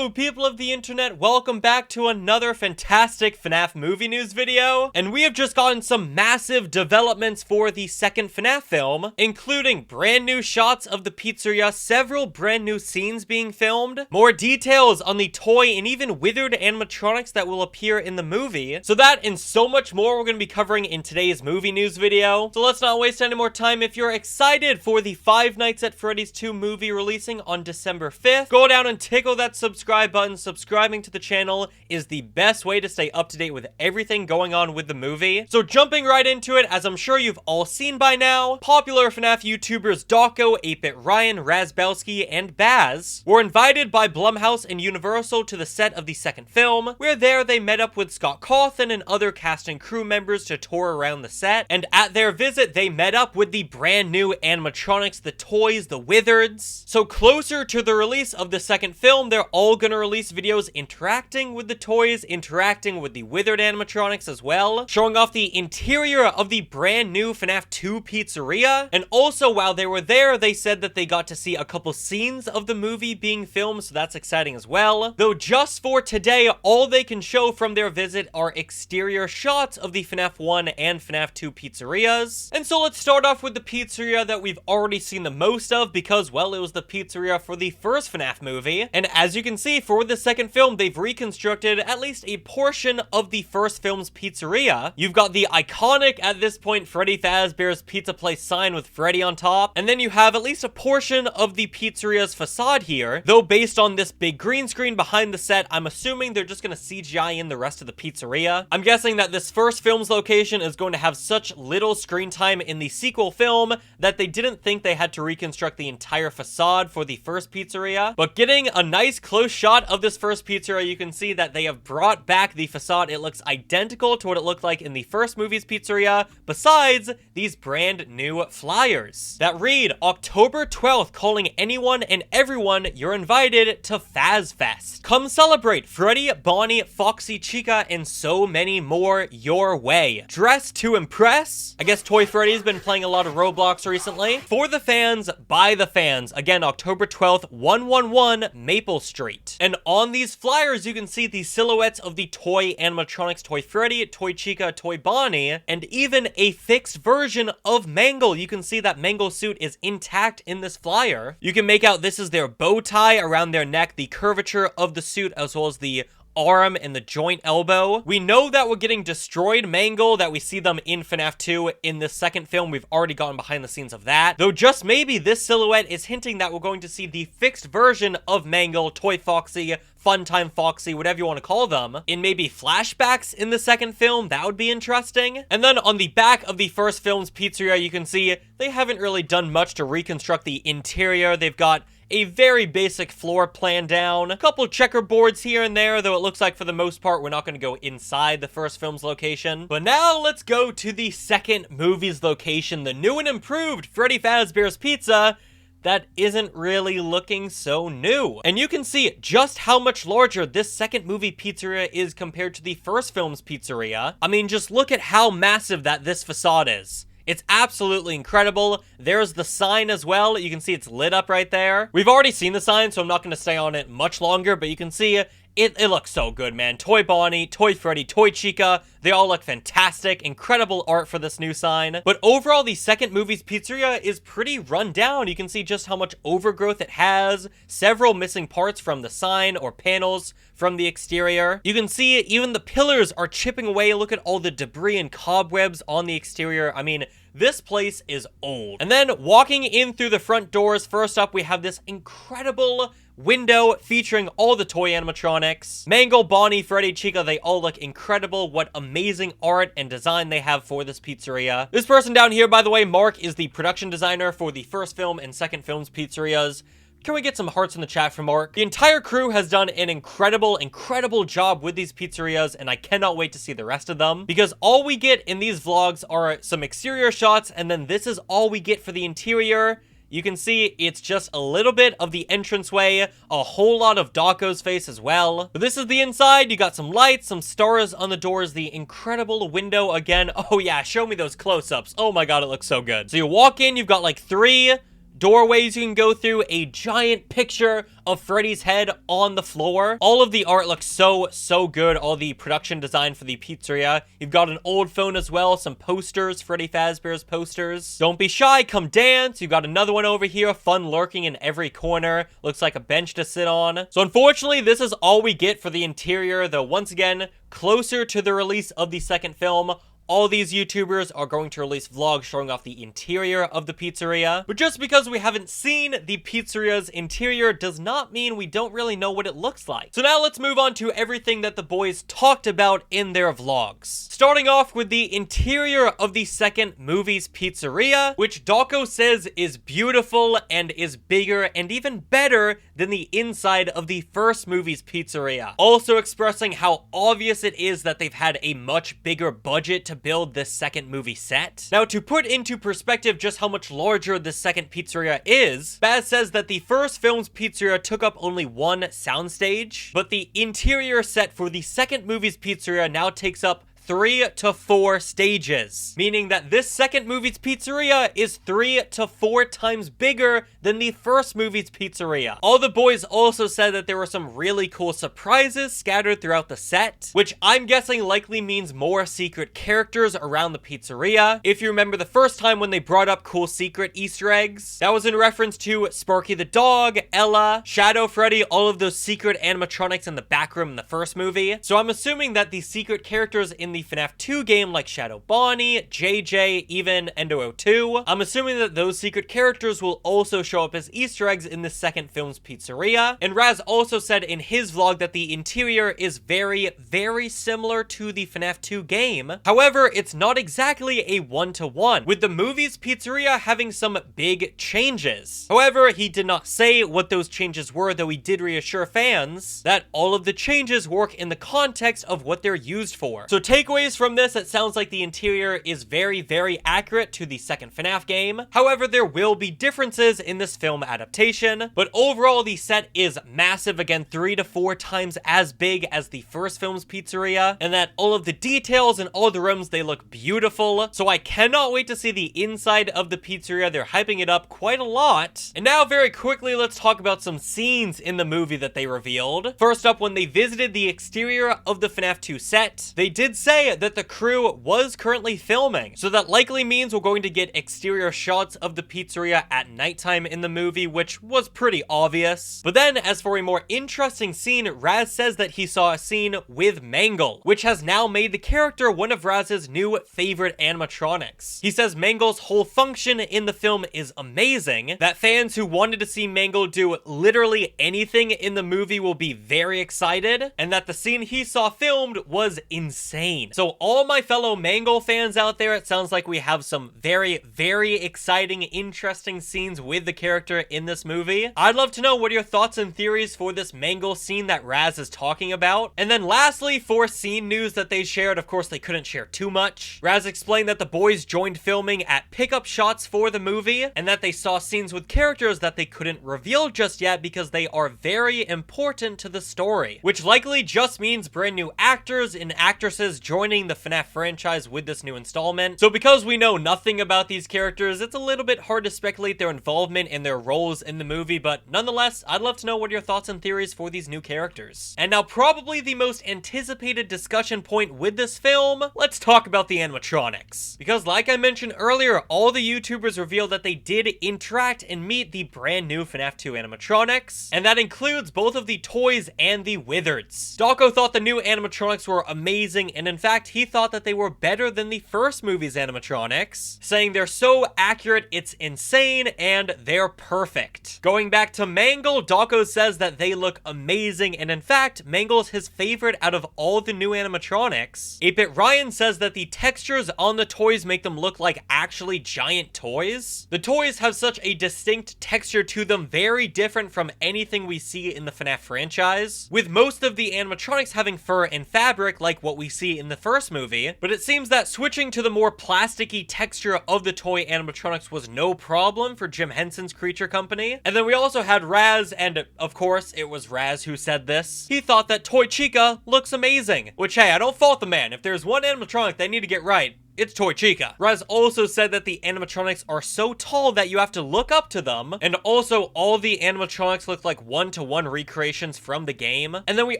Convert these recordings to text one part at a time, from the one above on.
Hello people of the internet, welcome back to another fantastic FNAF movie news video, and we have just gotten some massive developments for the second FNAF film, including brand new shots of the pizzeria, several brand new scenes being filmed, more details on the toy and even withered animatronics that will appear in the movie. So that and so much more we're going to be covering in today's movie news video. So let's not waste any more time. If you're excited for the Five Nights at Freddy's 2 movie releasing on December 5th, go down and tickle that subscribe button. Subscribing to the channel is the best way to stay up to date with everything going on with the movie. So jumping right into it, as I'm sure you've all seen by now, popular FNAF YouTubers Dawko, 8-Bit Ryan, Razbowski, and Baz were invited by Blumhouse and Universal to the set of the second film, where there they met up with Scott Cawthon and other cast and crew members to tour around the set, and at their visit they met up with the brand new animatronics, the toys, the Withereds. So closer to the release of the second film, they're all gonna release videos interacting with the toys, interacting with the withered animatronics as well, showing off the interior of the brand new FNAF 2 pizzeria. And also while they were there, they said that they got to see a couple scenes of the movie being filmed, so that's exciting as well. Though just for today, all they can show from their visit are exterior shots of the FNAF 1 and FNAF 2 pizzerias. And so let's start off with the pizzeria that we've already seen the most of because, well, it was the pizzeria for the first FNAF movie. And as you can see, for the second film, they've reconstructed at least a portion of the first film's pizzeria. You've got the iconic, at this point, Freddy Fazbear's Pizza Place sign with Freddy on top. And then you have at least a portion of the pizzeria's facade here. Though based on this big green screen behind the set, I'm assuming they're just gonna CGI in the rest of the pizzeria. I'm guessing that this first film's location is going to have such little screen time in the sequel film that they didn't think they had to reconstruct the entire facade for the first pizzeria. But getting a nice close shot of this first pizzeria, you can see that they have brought back the facade. It looks identical to what it looked like in the first movie's pizzeria, besides these brand new flyers that read October 12th, calling anyone and everyone you're invited to FazFest. Come celebrate Freddy, Bonnie, Foxy, Chica, and so many more your way. Dress to impress. I guess Toy Freddy's been playing a lot of Roblox recently. For the fans, by the fans. Again, October 12th, 111 Maple Street. And on these flyers, you can see the silhouettes of the toy animatronics, Toy Freddy, Toy Chica, Toy Bonnie, and even a fixed version of Mangle. You can see that Mangle's suit is intact in this flyer. You can make out this is their bow tie around their neck, the curvature of the suit, as well as the arm and the joint elbow. We know that we're getting Destroyed Mangle, that we see them in FNAF 2 in the second film. We've already gotten behind the scenes of that. Though just maybe this silhouette is hinting that we're going to see the fixed version of Mangle, Toy Foxy, Funtime Foxy, whatever you want to call them, in maybe flashbacks in the second film. That would be interesting. And then on the back of the first film's pizzeria, you can see they haven't really done much to reconstruct the interior. They've got a very basic floor plan down, a couple checkerboards here and there, though it looks like for the most part we're not going to go inside the first film's location. But now let's go to the second movie's location, the new and improved Freddy Fazbear's Pizza that isn't really looking so new. And you can see just how much larger this second movie pizzeria is compared to the first film's pizzeria. I mean, just look at how massive that this facade is. It's absolutely incredible. There's the sign as well. You can see it's lit up right there. We've already seen the sign, so I'm not going to stay on it much longer, but you can see it looks so good, man. Toy Bonnie, Toy Freddy, Toy Chica, they all look fantastic. Incredible art for this new sign. But overall, the second movie's pizzeria is pretty run down. You can see just how much overgrowth it has, several missing parts from the sign or panels from the exterior. You can see even the pillars are chipping away. Look at all the debris and cobwebs on the exterior. I mean, this place is old. And then walking in through the front doors, first up we have this incredible window featuring all the toy animatronics. Mangle, Bonnie, Freddy, Chica, they all look incredible. What amazing art and design they have for this pizzeria. This person down here, by the way, Mark, is the production designer for the first film and second film's pizzerias. Can we get some hearts in the chat for Mark? The entire crew has done an incredible job with these pizzerias, and I cannot wait to see the rest of them, because all we get in these vlogs are some exterior shots, and then this is all we get for the interior. You can see it's just a little bit of the entranceway, a whole lot of Dawko's face as well. But this is the inside. You got some lights, some stars on the doors, the incredible window again. Oh yeah, show me those close-ups. Oh my god, it looks so good. So you walk in, you've got like 3 doorways you can go through, a giant picture of Freddy's head on the floor. All of the art looks so good. All the production design for the pizzeria. You've got an old phone as well, some posters, Freddy Fazbear's posters. Don't be shy, come dance. You've got another one over here, fun lurking in every corner. Looks like a bench to sit on. So unfortunately, this is all we get for the interior, though once again, closer to the release of the second film, all these YouTubers are going to release vlogs showing off the interior of the pizzeria. But just because we haven't seen the pizzeria's interior does not mean we don't really know what it looks like. So now let's move on to everything that the boys talked about in their vlogs. Starting off with the interior of the second movie's pizzeria, which Dawko says is beautiful and is bigger and even better than the inside of the first movie's pizzeria. Also expressing how obvious it is that they've had a much bigger budget to build this second movie set. Now, to put into perspective just how much larger this second pizzeria is, Baz says that the first film's pizzeria took up only one soundstage, but the interior set for the second movie's pizzeria now takes up 3 to 4 stages, meaning that this second movie's pizzeria is 3 to 4 times bigger than the first movie's pizzeria. All the boys also said that there were some really cool surprises scattered throughout the set, which I'm guessing likely means more secret characters around the pizzeria. If you remember the first time when they brought up cool secret Easter eggs, that was in reference to Sparky the dog, Ella, Shadow Freddy, all of those secret animatronics in the back room in the first movie. So I'm assuming that the secret characters in the FNAF 2 game, like Shadow Bonnie, JJ, even Endo 02, I'm assuming that those secret characters will also show up as Easter eggs in the second film's pizzeria. And Raz also said in his vlog that the interior is very similar to the FNAF 2 game. However, it's not exactly a one-to-one, with the movie's pizzeria having some big changes. However, he did not say what those changes were, though he did reassure fans that all of the changes work in the context of what they're used for. So takeaways from this, it sounds like the interior is very accurate to the second FNAF game. However, there will be differences in this film adaptation, but overall the set is massive, again 3 to 4 times as big as the first film's pizzeria, and that all of the details and all the rooms, they look beautiful. So I cannot wait to see the inside of the pizzeria. They're hyping it up quite a lot. And now very quickly, let's talk about some scenes in the movie that they revealed. First up, when they visited the exterior of the FNAF 2 set, they did say that the crew was currently filming, so that likely means we're going to get exterior shots of the pizzeria at nighttime in the movie, which was pretty obvious. But then, as for a more interesting scene, Raz says that he saw a scene with Mangle, which has now made the character one of Raz's new favorite animatronics. He says Mangle's whole function in the film is amazing, that fans who wanted to see Mangle do literally anything in the movie will be very excited, and that the scene he saw filmed was insane. So all my fellow Mangle fans out there, it sounds like we have some very exciting, interesting scenes with the character in this movie. I'd love to know what are your thoughts and theories for this Mangle scene that Raz is talking about. And then lastly, for scene news that they shared, of course they couldn't share too much. Raz explained that the boys joined filming at pickup shots for the movie, and that they saw scenes with characters that they couldn't reveal just yet because they are very important to the story, which likely just means brand new actors and actresses joining the FNAF franchise with this new installment. So because we know nothing about these characters, it's a little bit hard to speculate their involvement and their roles in the movie, but nonetheless, I'd love to know what your thoughts and theories for these new characters. And now probably the most anticipated discussion point with this film, let's talk about the animatronics. Because like I mentioned earlier, all the YouTubers revealed that they did interact and meet the brand new FNAF 2 animatronics, and that includes both of the toys and the Withereds. Dawko thought the new animatronics were amazing, and in fact, he thought that they were better than the first movie's animatronics, saying they're so accurate, it's insane, and they're perfect. Going back to Mangle, Dawko says that they look amazing, and in fact, Mangle's his favorite out of all the new animatronics. 8-Bit Ryan says that the textures on the toys make them look like actually giant toys. The toys have such a distinct texture to them, very different from anything we see in the FNAF franchise, with most of the animatronics having fur and fabric like what we see in the first movie. But it seems that switching to the more plasticky texture of the toy animatronics was no problem for Jim Henson's Creature Company. And then we also had Raz, and of course it was Raz who said this. He thought that Toy Chica looks amazing, which hey, I don't fault the man. If there's one animatronic they need to get right, it's Toy Chica. Raz also said that the animatronics are so tall that you have to look up to them, and also all the animatronics look like one-to-one recreations from the game. And then we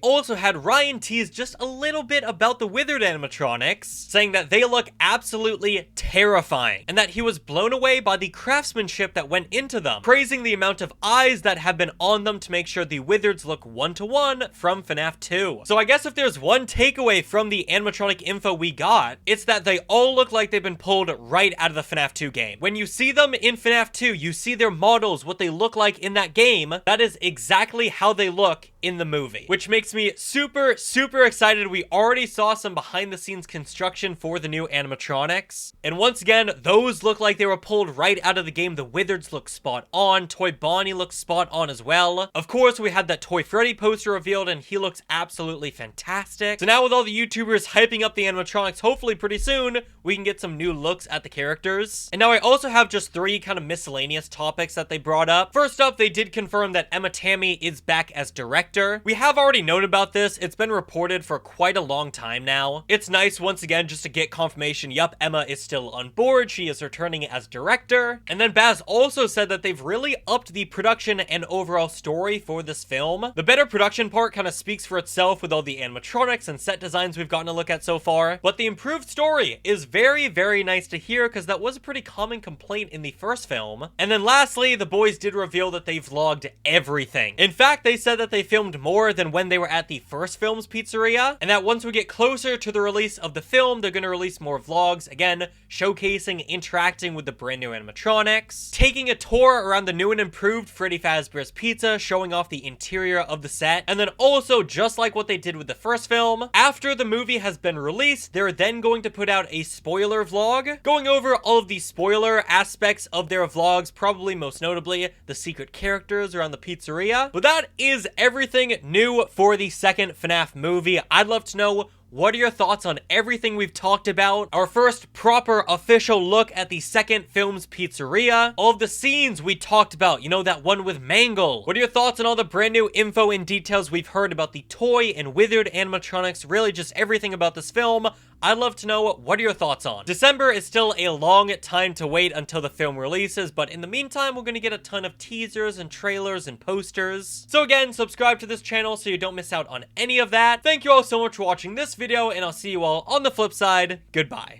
also had Ryan tease just a little bit about the Withered Animatronics, saying that they look absolutely terrifying, and that he was blown away by the craftsmanship that went into them, praising the amount of eyes that have been on them to make sure the Withereds look one-to-one from FNAF 2. So I guess if there's one takeaway from the animatronic info we got, it's that they all look like they've been pulled right out of the FNAF 2 game. When you see them in FNAF 2, you see their models, what they look like in that game. That is exactly how they look in the movie, which makes me super excited. We already saw some behind the scenes construction for the new animatronics, and once again, those look like they were pulled right out of the game. The Withereds look spot on. Toy Bonnie looks spot on as well. Of course, we had that Toy Freddy poster revealed, and he looks absolutely fantastic. So now with all the YouTubers hyping up the animatronics, hopefully pretty soon we can get some new looks at the characters. And now I also have just 3 kind of miscellaneous topics that they brought up. First up, they did confirm that Emma Tammy is back as director. We have already known about this. It's been reported for quite a long time now. It's nice once again just to get confirmation, yup, Emma is still on board. She is returning as director. And then Baz also said that they've really upped the production and overall story for this film. The better production part kind of speaks for itself with all the animatronics and set designs we've gotten to look at so far, but the improved story is very nice to hear, because that was a pretty common complaint in the first film. And then lastly, the boys did reveal that they vlogged everything. In fact, they said that they filmed more than when they were at the first film's pizzeria, and that once we get closer to the release of the film, they're going to release more vlogs, again, showcasing, interacting with the brand new animatronics, taking a tour around the new and improved Freddy Fazbear's Pizza, showing off the interior of the set, and then also, just like what they did with the first film, after the movie has been released, they're then going to put out a spoiler vlog, going over all of the spoiler aspects of their vlogs, probably most notably the secret characters around the pizzeria. But that is everything new for the second FNAF movie. I'd love to know, what are your thoughts on everything we've talked about? Our first proper official look at the second film's pizzeria. All of the scenes we talked about, you know, that one with Mangle. What are your thoughts on all the brand new info and details we've heard about the toy and Withered animatronics? Really just everything about this film. I'd love to know, what are your thoughts on? December is still a long time to wait until the film releases, but in the meantime, we're going to get a ton of teasers and trailers and posters. So again, subscribe to this channel so you don't miss out on any of that. Thank you all so much for watching this video, and I'll see you all on the flip side. Goodbye.